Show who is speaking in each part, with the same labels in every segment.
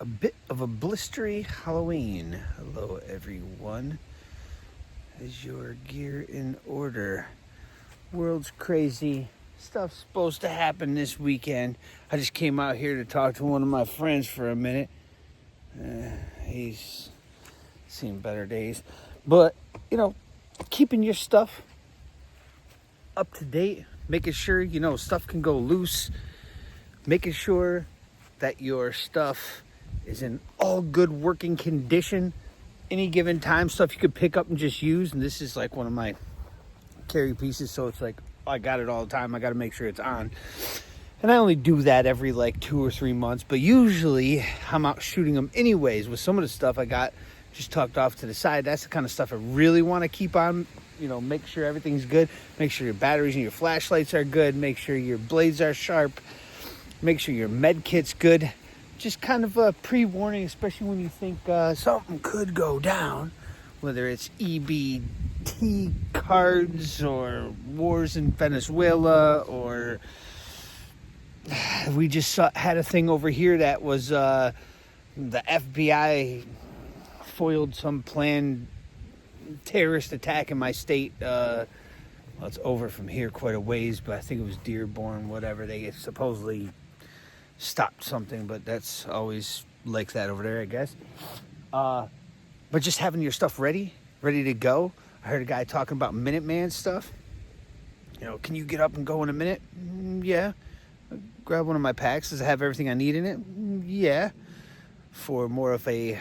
Speaker 1: bit of a blistery Halloween. Hello, everyone. Is your gear in order? World's crazy. Stuff's supposed to happen this weekend. I just came out here to talk to one of my friends for a minute. He's seen better days. But, keeping your stuff up to date, making sure, stuff can go loose, making sure that your stuff is in all good working condition. Any given time, stuff you could pick up and just use. And this is like one of my carry pieces, so it's like I got it all the time. I got to make sure it's on. And I only do that every like 2 or 3 months, but usually I'm out shooting them anyways. With some of the stuff I got just tucked off to the side, that's the kind of stuff I really want to keep on. Make sure everything's good. Make sure your batteries and your flashlights are good. Make sure your blades are sharp. Make sure your med kit's good. Just kind of a pre-warning, especially when you think something could go down, whether it's EBT cards or wars in Venezuela, or we just had a thing over here that was the FBI foiled some planned terrorist attack in my state. Well, it's over from here quite a ways, but I think it was Dearborn, whatever. They supposedly stopped something, but that's always like that over there, I guess. But just having your stuff ready to go. I heard a guy talking about Minuteman stuff. Can you get up and go in a minute? Yeah. Grab one of my packs. Does it have everything I need in it? Yeah. For more of a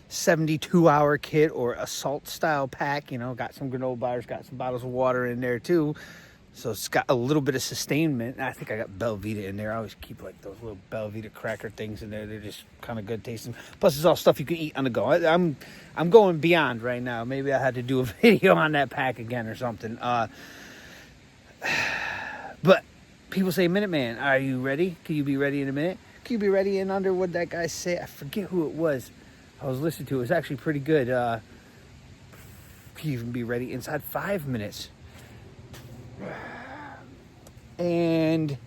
Speaker 1: 72-hour kit or assault style pack, got some granola bars, got some bottles of water in there too. So it's got a little bit of sustainment. I think I got Belvita in there. I always keep like those little Belvita cracker things in there. They're just kind of good tasting. Plus, it's all stuff you can eat on the go. I'm going beyond right now. Maybe I had to do a video on that pack again or something. But people say, Minuteman, are you ready? Can you be ready in a minute? Can you be ready in under, what that guy say? I forget who it was. I was listening to it. It was actually pretty good. Can you even be ready inside 5 minutes? And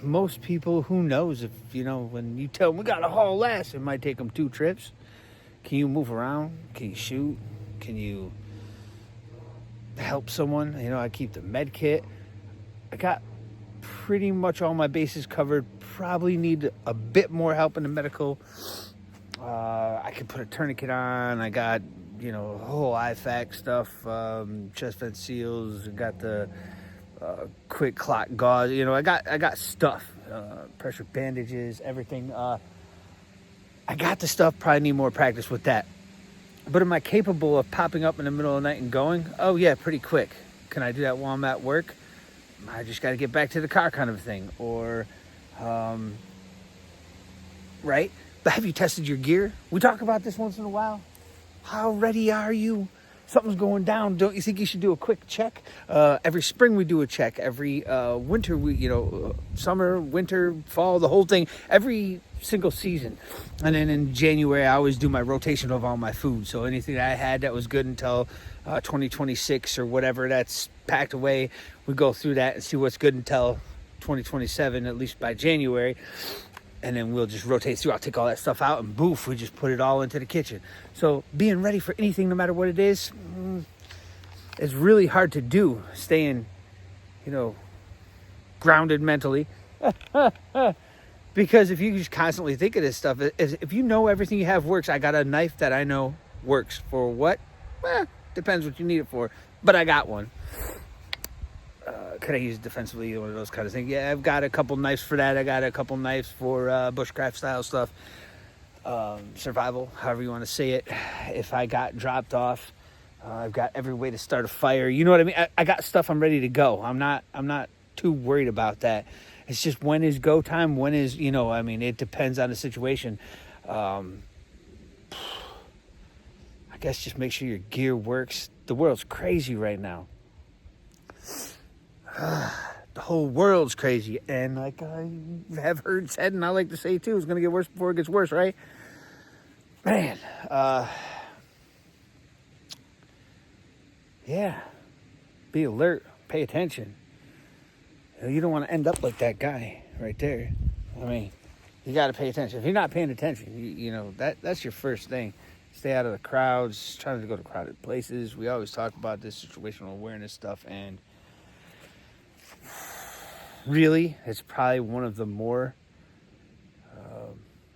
Speaker 1: most people, who knows, if when you tell them we got a haul ass, it might take them 2 trips. Can you move around? Can you shoot? Can you help someone? I keep the med kit. I got pretty much all my bases covered. Probably need a bit more help in the medical. I can put a tourniquet on. I got whole IFAC stuff, chest vent seals. Got the quick clot gauze. I got stuff, pressure bandages, everything. I got the stuff. Probably need more practice with that. But am I capable of popping up in the middle of the night and going? Oh yeah, pretty quick. Can I do that while I'm at work? I just got to get back to the car, kind of thing. Or, right? But have you tested your gear? We talk about this once in a while. How ready are you? Something's going down. Don't you think you should do a quick check? Every spring we do a check. Every winter summer, winter, fall, the whole thing. Every single season. And then in January, I always do my rotation of all my food. So anything that I had that was good until 2026 or whatever that's packed away, we go through that and see what's good until 2027, at least by January. And then we'll just rotate through. I'll take all that stuff out and boof, we just put it all into the kitchen. So being ready for anything, no matter what it is really hard to do. Staying, grounded mentally. Because if you just constantly think of this stuff, if you know everything you have works, I got a knife that I know works for what? Depends what you need it for. But I got one. Could I use it defensively? One of those kind of things. Yeah, I've got a couple knives for that. I got a couple knives for bushcraft style stuff. Survival, however you want to say it. If I got dropped off, I've got every way to start a fire. You know what I mean? I got stuff. I'm ready to go. I'm not too worried about that. It's just, when is go time? When is, it depends on the situation. I guess just make sure your gear works. The world's crazy right now. The whole world's crazy. And like I have heard said, and I like to say too, it's going to get worse before it gets worse, right? Man, yeah. Be alert. Pay attention. You don't want to end up like that guy right there. I mean, You got to pay attention. If you're not paying attention, you know, that's your first thing. Stay out of the crowds, trying to go to crowded places. We always talk about this situational awareness stuff, and really, it's probably one of the more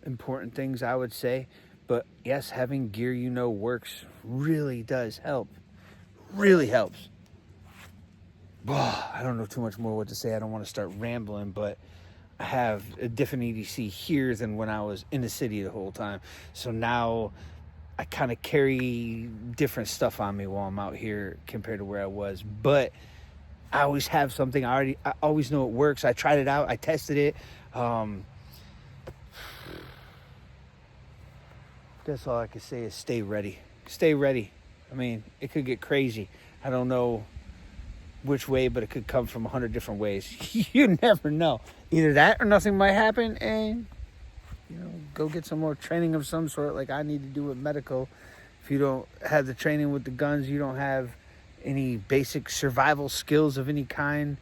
Speaker 1: important things, I would say. But yes, having gear you know works really does help. Really helps. I don't know too much more what to say. I don't want to start rambling, but I have a different EDC here than when I was in the city the whole time. So now I kind of carry different stuff on me while I'm out here compared to where I was. But I always have something. I always know it works. I tried it out. I tested it. That's all I can say is stay ready. Stay ready. I mean, it could get crazy. I don't know which way, but it could come from 100 different ways. You never know. Either that or nothing might happen, and you know, go get some more training of some sort, like I need to do with medical. If you don't have the training with the guns, you don't have any basic survival skills of any kind.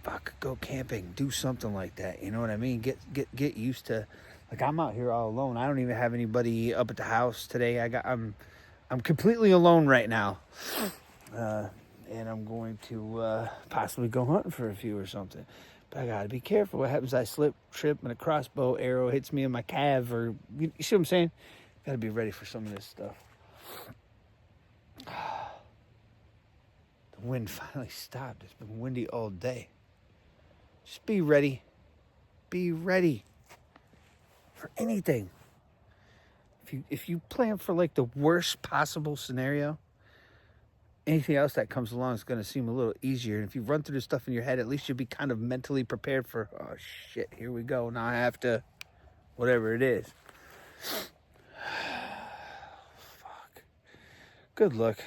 Speaker 1: Fuck, go camping, do something like that. You know what I mean? Get used to. Like, I'm out here all alone. I don't even have anybody up at the house today. I'm completely alone right now. And I'm going to possibly go hunting for a few or something. But I gotta be careful. What happens? I slip, trip, and a crossbow arrow hits me in my calf, or you see what I'm saying? Gotta be ready for some of this stuff. The wind finally stopped. It's been windy all day. Just be ready. Be ready for anything. If you plan for like the worst possible scenario, anything else that comes along is going to seem a little easier. And if you run through the stuff in your head, at least you'll be kind of mentally prepared for, oh shit, here we go. Now I have to, whatever it is. Fuck. Good luck.